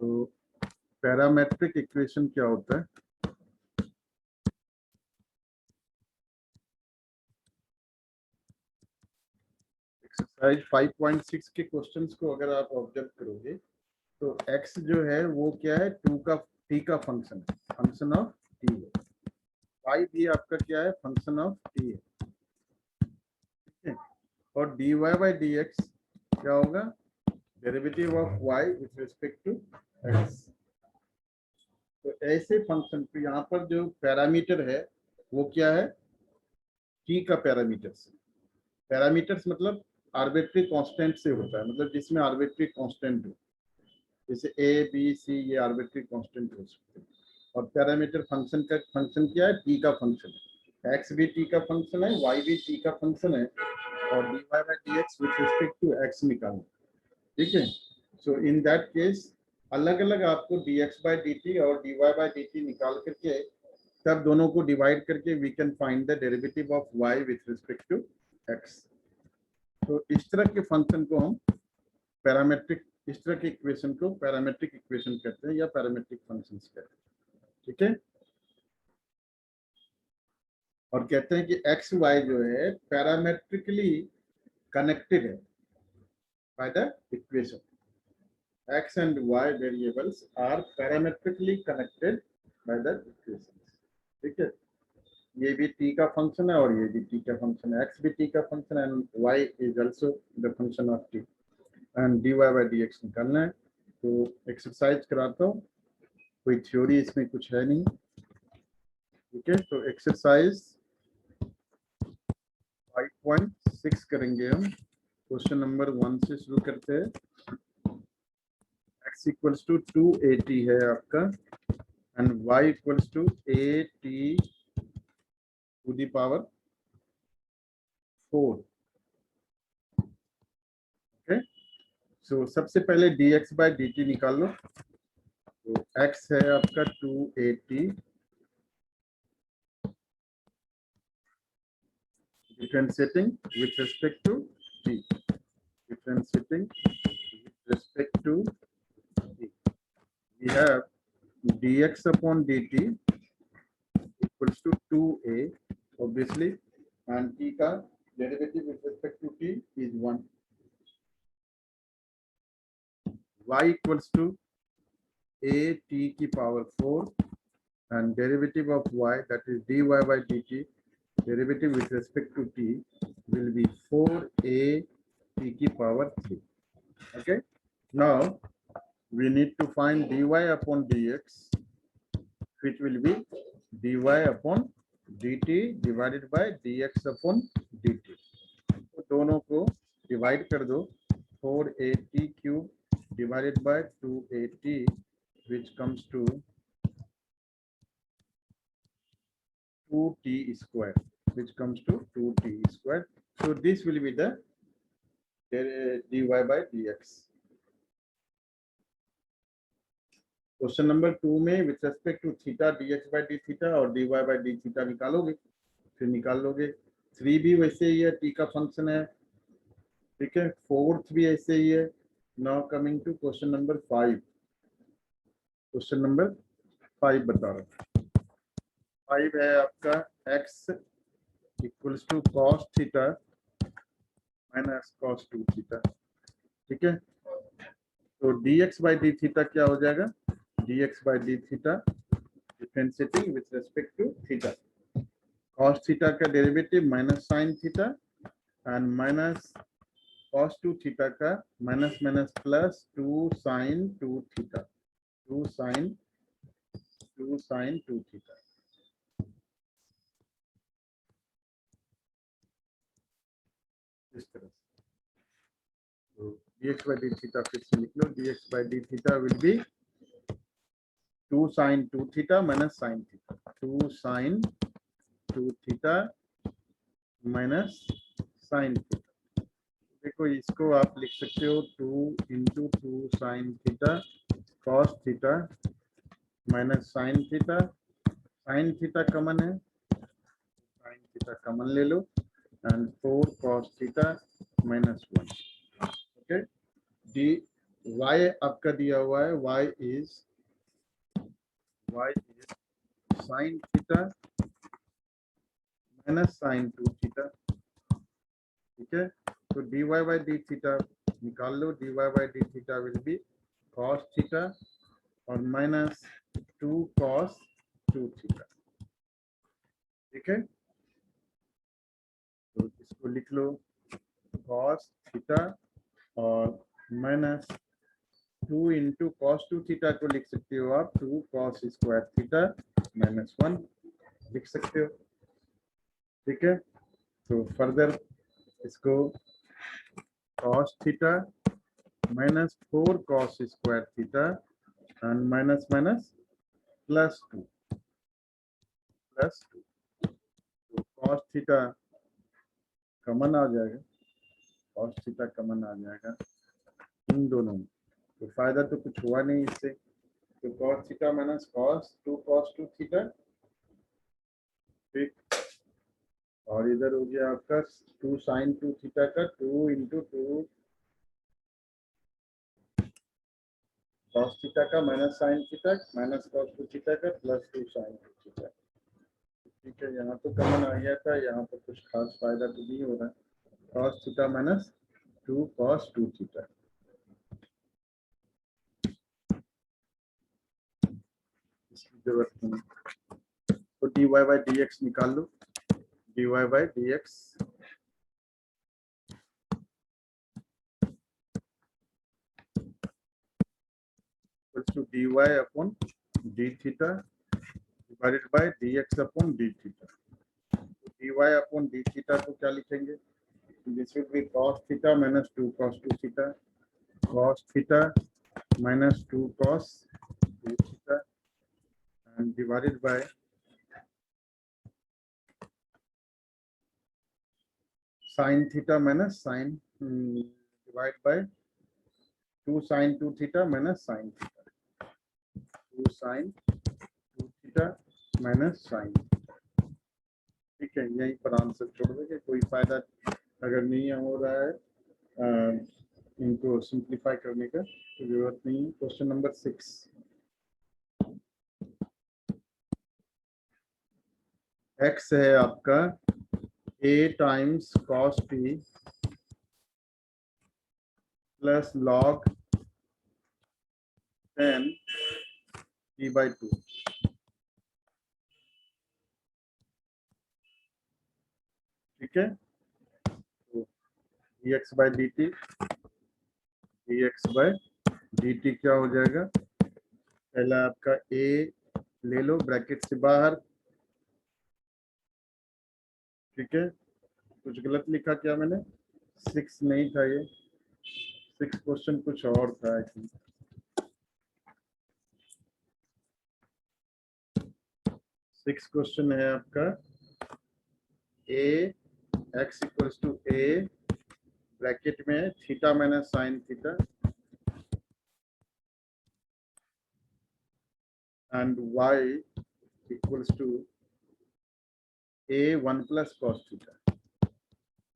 तो parametric equation क्या होता है? एक्सरसाइज 5.6 के क्वेश्चंस को अगर आप ऑब्जर्व करोगे तो x जो है वो क्या है, t का फंक्शन है, फंक्शन ऑफ t है। y भी आपका क्या है, फंक्शन ऑफ t है, ठीक है। और dy बाई dx क्या होगा, derivative of y with respect to x। तो ऐसे फंक्शन पे यहाँ पर जो पैरामीटर है वो क्या है, t का पैरामीटर्स। पैरामीटर्स मतलब आर्बिट्री कांस्टेंट से होता है, मतलब जिसमें आर्बिट्री कांस्टेंट हो, जैसे ए बी सी, ये आर्बिट्री कांस्टेंट हो सकते हैं। और पैरामीटर फंक्शन का फंक्शन क्या है, टी का फंक्शन है। एक्स भी टी का फंक्शन है, वाई भी टी का फंक्शन है, और d y by d x with respect to x निकालना, ठीक है। सो इन दैट केस अलग अलग आपको d x by d t और d y by d t निकाल करके तब दोनों को डिवाइड करके we can find the derivative of y with respect to x. तो इस तरह के फंक्शन को हम पैरामेट्रिक, इस तरह के इक्वेशन को पैरामेट्रिक इक्वेशन कहते हैं या पैरामेट्रिक फंक्शंस कहते हैं, ठीक है। और कहते हैं कि एक्स वाई जो है पैरामेट्रिकली कनेक्टेड है by the equation. X and y variables are parametrically connected by the equation, ठीक है। ये भी टी का फंक्शन है और ये भी टी का फंक्शन है, एक्स भी टी का फंक्शन है and y is also the function of t, and d y by d x निकालना है। तो एक्सरसाइज कराता हूँ, कोई थ्योरी इसमें कुछ है नहीं, ठीक है। तो एक्सरसाइज 5.6 करेंगे हम। क्वेश्चन नंबर 1 से शुरू करते हैं। x इक्वल्स टू 280 है आपका and y equals to 80 to the power 4, okay. So सबसे पहले dx बाई dt निकाल लो। तो x है आपका 280, differentiating with respect to t, differentiating with respect to t, we have dx upon dt equals to 2a obviously, and t का derivative with respect to t is 1. y equals to a t की power 4 and derivative of y, that is dy by dt, derivative with respect to t will be 4a t की power 3. Okay, now we need to find dy upon dx, which will be dy upon dt divided by dx upon dt. तो दोनों को divide कर दो, 4at cube divided by 2at, which comes to 2t square, which comes to 2t square. So this will be the dy by dx. Question number 2 में with respect to theta dx by d theta और dy by d theta निकालोगे, फिर निकाल लोगे। 3 भी वैसे ही है, t का फंक्शन है, ठीक है। 4th भी ऐसे ही है। Now coming to question number 5। Question number 5 बता रहा हूँ। 5 है आपका x equals to cos theta minus cos 2 theta, ठीक है। तो dx by d थीटा क्या हो जाएगा, dx by d theta differentiating with respect to theta, cos theta का derivative minus sin theta and minus cos 2 theta का minus minus plus 2 sin 2 theta, 2 sin 2 theta. इस तरह से तो dx by d थीटा फिर से लिख लो, dx by d theta will B 2 sin 2 theta minus sin theta, 2 sin 2 theta minus sin theta. देखो इसको आप लिख सकते हो 2 into 2 sin theta cos theta minus sin theta, sin theta common है, sin थीटा कमन ले लो and 4 cos theta minus 1, okay. y आपका दिया हुआ है, y is sin theta minus sin 2 theta, ठीक है। तो dy by d थीटा निकाल लो, dy by d theta will be cos theta और माइनस 2 cos 2 थीटा, ठीक है। तो इसको लिख लो cos थीटा और माइनस 2 इंटू कॉस 2 थीटा को लिख सकते हो आप 2 cos स्क्वायर थीटा माइनस 1 लिख सकते हो, ठीक है। तो फर्दर इसको cos theta minus 4 cos square theta and minus minus plus 2 तो cos थीटा कॉमन आ जाएगा, cos थीटा कॉमन आ जाएगा इन दोनों में, तो फायदा तो कुछ हुआ नहीं इससे। तो cos थीटा माइनस2 cos 2 थीटा, ठीक। और इधर हो गया आपका 2 sin 2 थीटा का 2 इंटू 2 cos थीटा का minus sin theta minus cos 2 theta का प्लस 2 sin 2 थीटा, ठीक है। यहाँ तो कॉमन आ गया था, यहाँ पर कुछ खास फायदा तो नहीं हो रहा है। cos theta minus 2 cos 2 theta, इसकी जरूरत नहीं। तो dy by dx निकाल लो, dy by dx equals to dy upon d theta divided by dx upon d theta। dy upon d theta को क्या लिखेंगे? This will be cos theta minus 2 cos 2 theta, cos theta minus 2 cos 2 theta and divided by sin theta minus sin divided by 2 sin 2 theta minus sin theta, 2 sin 2 theta minus sin theta, ठीक है। यहीं पर answer छोड़ देंगे, कोई फायदा अगर नहीं हो रहा है इनको सिंप्लीफाई करने का तो जरूरत नहीं। क्वेश्चन नंबर 6, x है आपका a times cos t plus log 10 t by 2, ठीक है। तो dx by dt क्या हो जाएगा? पहला आपका a ले लो ब्रैकेट से बाहर, ठीक है। कुछ गलत लिखा क्या मैंने? 6 नहीं था ये, 6 क्वेश्चन कुछ और था। 6 क्वेश्चन है आपका a x equals to a bracket में theta minus sine theta and y equals to a 1 plus cos theta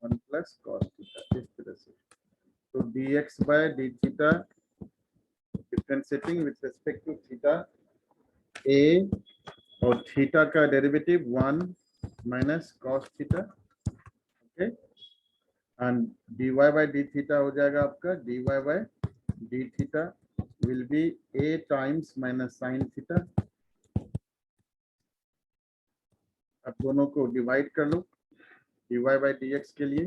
1 plus cos theta, इस तरह से। तो dx by d theta differentiating with respect to theta a और theta का derivative 1 minus cos theta, okay. And dy by d theta हो जाएगा आपका dy by d theta will be a times minus sin theta. अब दोनों को divide कर लो dy by dx के लिए,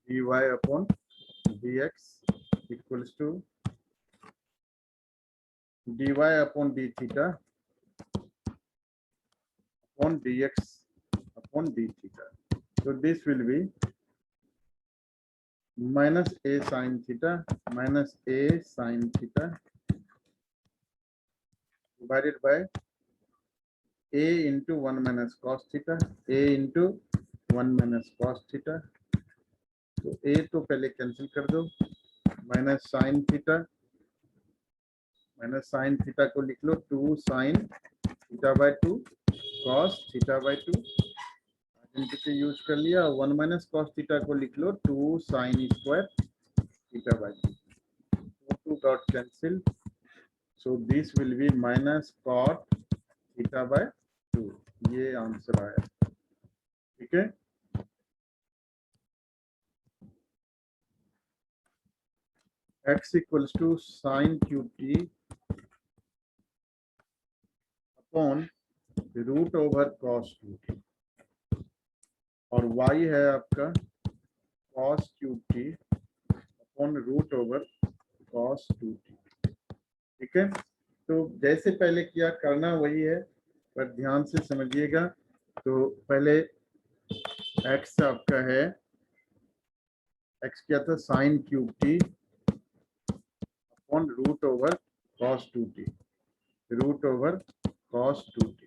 dy upon dx equals to dy upon d theta upon dx upon d theta. So this will be minus a sin theta divided by a into 1 minus cos theta, a into 1 minus cos theta। तो a तो पहले cancel कर दो, minus sine theta को लिख लो 2 sin theta by 2 cos theta by 2 आ into t use कर लिया, 1 माइनस कॉस थीटा को लिख लो 2 sine square theta by 2 dot cancel, so this will be minus cot theta by 2। ये आंसर आया, ठीक है। x equals to sine cube t upon root over cos two t, और y है आपका cos cube t upon root over cos two t, ठीक है। तो जैसे पहले किया करना वही है, पर ध्यान से समझिएगा। तो पहले x आपका है, x क्या था, sine cube t upon root over cos two t, root over cos two t,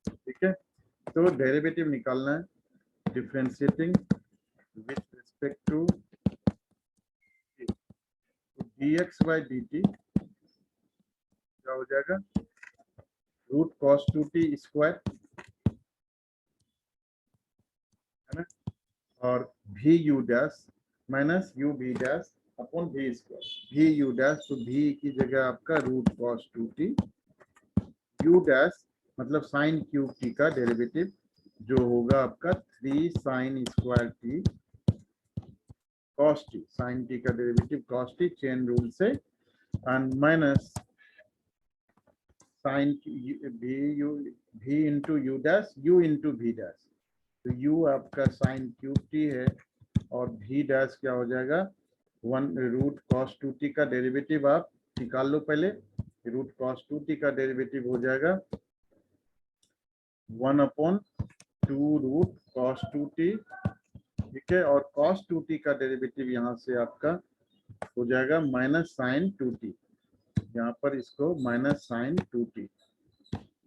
ठीक है। तो डेरिवेटिव निकालना है, differentiating with respect to dx by dt क्या हो जाएगा, root cos two t square, है ना, और v u dash minus u v dash upon v square, v u dash, तो भी की जगह आपका root cos two t, u dash मतलब साइन क्यूब टी का डेरिवेटिव जो होगा आपका 3 sine square t cos t, sine t का derivative cos t chain rule से, and minus sine v into u dash, u into v dash, तो u आपका sine cube t है, और भी डैश क्या हो जाएगा, 1 रूट कॉस टू टी का डेरिवेटिव आप निकाल लो पहले, रूट कॉस टू टी का डेरिवेटिव हो जाएगा 1 upon 2 root cos two t, ठीक है, और कॉस टू टी का डेरिवेटिव यहाँ से आपका हो जाएगा माइनस साइन टू टी, यहाँ पर इसको माइनस साइन टू टी,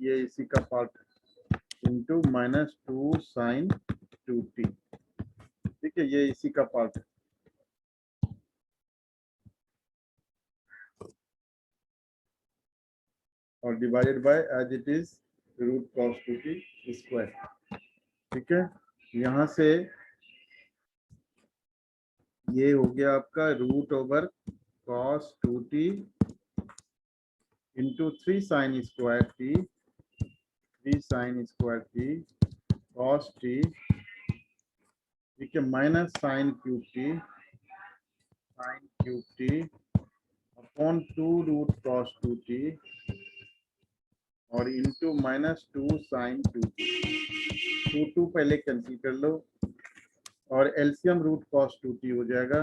ये इसी का पार्ट है, into minus 2 sine two t, ठीक है, ये इसी का पार्ट है। और divided by as it is root cos two t square, ठीक है। यहाँ से ये हो गया आपका root over cos two t into 3 sine square t, 3 sine square t cos t, ठीक है, minus sine cube t, sine cube t upon 2 root cos two t, और into minus 2 sine two t, 2 पहले cancel कर लो, और LCM root cos two t हो जाएगा,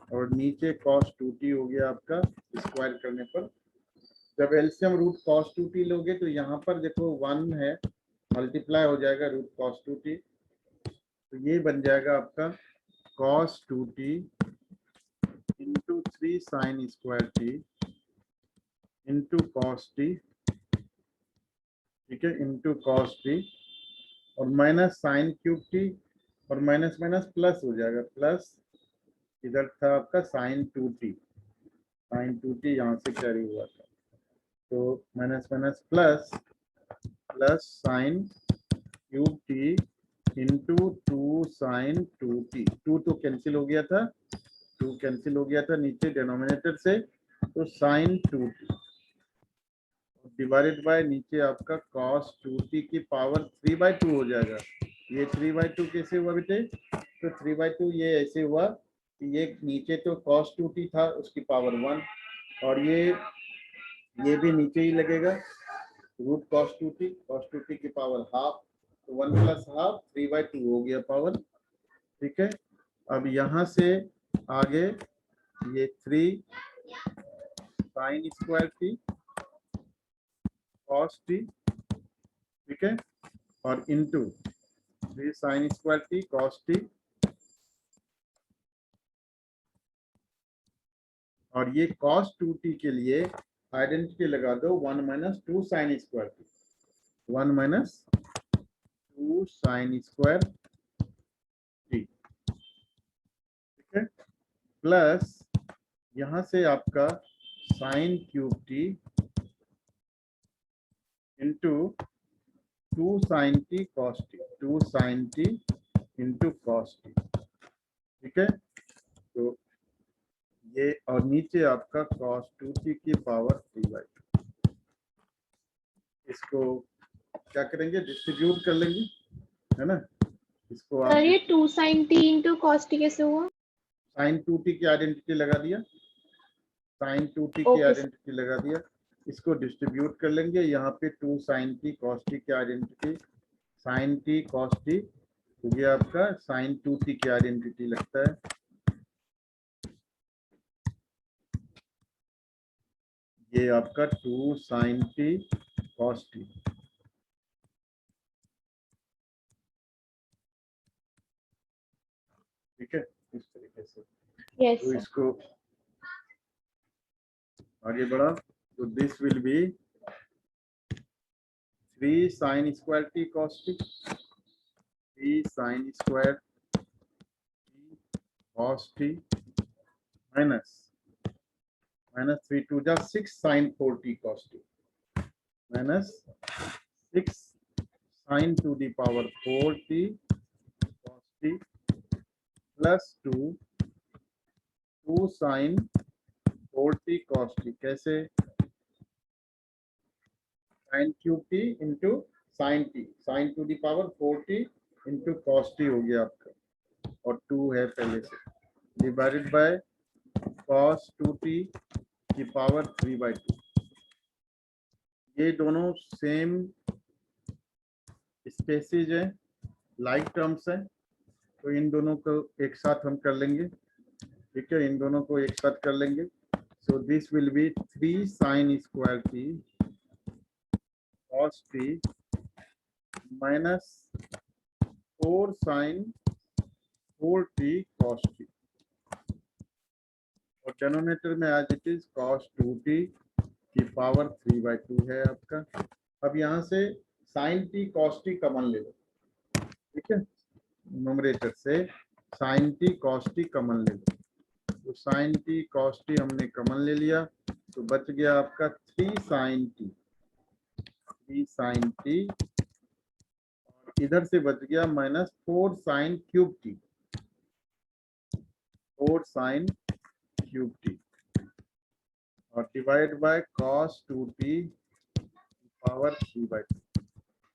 और नीचे कॉस टू टी हो गया आपका स्क्वायर करने पर। जब LCM root cos two t लोगे तो यहाँ पर देखो 1 है, मल्टीप्लाई हो जाएगा रूट कॉस टू टी, तो ये बन जाएगा आपका cos two t into 3 sine square T into cos t, ठीक है, इंटू कॉस टी, और माइनस साइन क्यूब टी, और माइनस माइनस प्लस हो जाएगा, प्लस इधर था आपका sign two T, sign two T यहाँ से कैरी हुआ था, तो minus minus plus, plus sign cube t into 2 sine two t, 2 तो कैंसिल हो गया था, 2 कैंसिल हो गया था नीचे डिनोमिनेटर से, तो sign two T divided by नीचे आपका कॉस टू टी की पावर 3/2 हो जाएगा। ये 3/2 कैसे हुआ बेटे, तो 3/2 ये ऐसे हुआ कि ये नीचे तो कॉस टू टी था उसकी पावर 1, और ये भी नीचे ही लगेगा रूट कॉस टू टी की पावर हाफ, तो 1 प्लस हाफ 3/2 हो गया पावर, ठीक है। अब यहाँ से आगे ये 3 sine square t cos t, ठीक है, और into 3 sine square t cos T, और ये कॉस टू टी के लिए आइडेंटिटी लगा दो 1 minus 2 sine square t, 1 minus 2 sine square t, ठीक है, प्लस यहाँ से आपका sine cube t into 2 sine t cos t, 2 sine t into cos t, ठीक है। तो ये और नीचे आपका cos 2t की पावर 3/2, इसको क्या करेंगे, डिस्ट्रीब्यूट कर लेंगे, है ना। इसको सर आप ये 2 sin t into cos t कैसे हुआ? sin 2t की आइडेंटिटी लगा दिया, sin 2t की ओके सर। आइडेंटिटी लगा दिया, इसको डिस्ट्रीब्यूट कर लेंगे। यहाँ पे 2 sin t cos t की identity, sin t cos t, तो ये आपका sin 2t की आइडेंटिटी लगता है। ये आपका 2 sin t cos t, ठीक है, इस तरीके से। यस तो सर। इसको आगे बढ़ा, तो this will be 3 sin square t cos t, 3 sin square t cos t minus 3 to the 6 sin 4t cos t minus 6 sin to the power 4t cos t plus 2 sin 4t cos t, कैसे, sin cube t into sin t, sin to the power 4t into cos t हो गया आपका, और 2 है पहले से, divided by cos 2t की power 3/2। ये दोनों सेम स्पेसीज है, लाइक टर्म्स है, तो इन दोनों को एक साथ हम कर लेंगे, ठीक है, इन दोनों को एक साथ कर लेंगे। So this will be 3 sin square t cos t minus 4 sin 4t cos t, और डिनोमिनेटर में as it is cos 2t की पावर 3/2 है आपका। अब यहाँ से sin t cos t common ले लो, ठीक है, न्यूमरेटर से sin t cos t common ले लो, तो sin t cos t हमने कॉमन ले लिया, तो बच गया आपका 3 sin t, 3 sin t, और इधर से बच गया minus 4 sin cube t, 4 sin cube t, और divide by cos 2t power 3/2।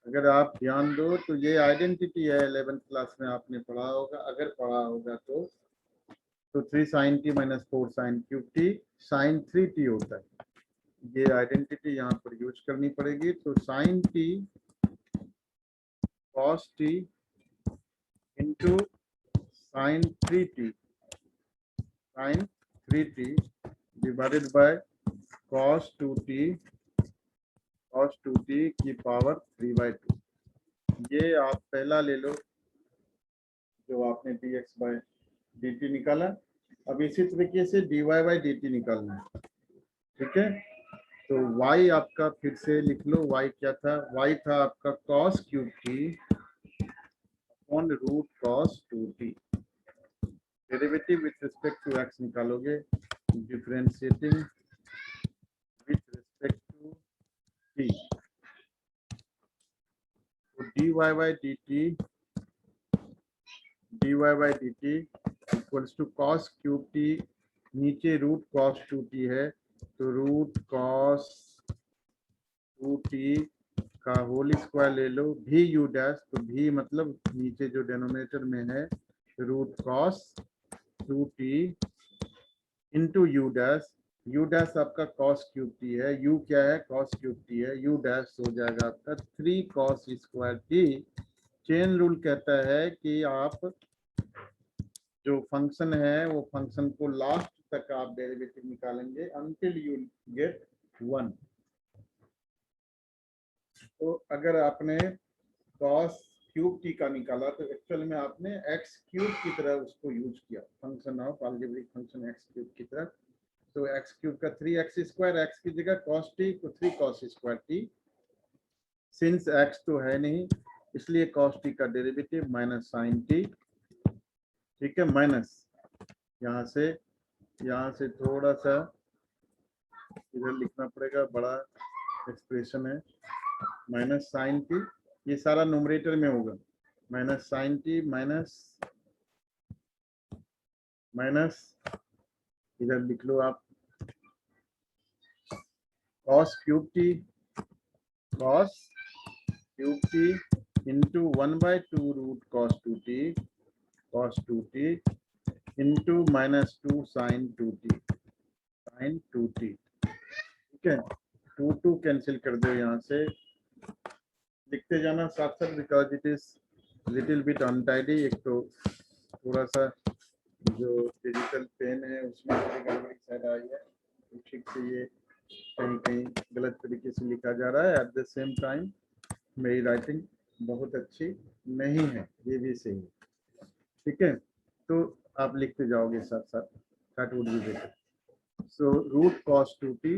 अगर आप ध्यान दो तो ये आइडेंटिटी है, 11th क्लास में आपने पढ़ा होगा, अगर पढ़ा होगा तो 3 sin t minus 4 sin cube t sin 3t होता है, ये आइडेंटिटी यहाँ पर यूज करनी पड़ेगी। तो sin t cos t into sin 3t divided by cos 2t की पावर 3/2। ये आप पहला ले लो जो आपने dx बाय dt निकाला, अब इसी तरीके से dy बाय dt निकालना है, ठीक है। तो y आपका फिर से लिख लो, y क्या था, y था आपका cos cube t upon root cos 2t, derivative with respect to x निकालोगे, differentiating with respect to t, तो dy by dt equals to cos cube t, नीचे रूट cos 2t है, तो रूट cos 2t का whole square ले लो, भी u dash, तो भी मतलब नीचे जो डिनोमिनेटर में है root cos 2t into u dash आपका cos क्यूब t है, u क्या है cos क्यूब t है, u डैश हो जाएगा आपका 3 cos square t। Chain rule कहता है कि आप जो फंक्शन है वो फंक्शन को लास्ट तक आप डेरिवेटिव निकालेंगे अंटिल यू गेट 1। तो अगर आपने cos क्यूब t का निकाला तो एक्चुअल में आपने x क्यूब की तरह उसको यूज किया, function of algebraic function x cube की तरह। तो x क्यूब का 3x स्क्वायर, x की जगह cos t तो 3 cos square t, since x तो है नहीं इसलिए cos t का डेरिवेटिव माइनस sin t, ठीक है, माइनस यहाँ से थोड़ा सा इधर लिखना पड़ेगा, बड़ा एक्सप्रेशन है, माइनस sin t, ये सारा न्यूमरेटर में होगा, माइनस साइन टी माइनस इधर लिख लो आप cos cube T into 1/2 root cos 2t into minus 2 sin 2t ठीक है 2 कैंसिल कर दो यहाँ से लिखते जाना साथ साथ because it is little bit untidy एक तो थोड़ा सा जो डिजिटल पेन है उसमें थोड़ी गड़बड़ी शायद आई है तो ठीक से ये कहीं कहीं गलत तरीके से लिखा जा रहा है एट द सेम टाइम मेरी राइटिंग बहुत अच्छी नहीं है ये भी सही है ठीक है तो आप लिखते जाओगे साथ साथ that would be better so root cos 2t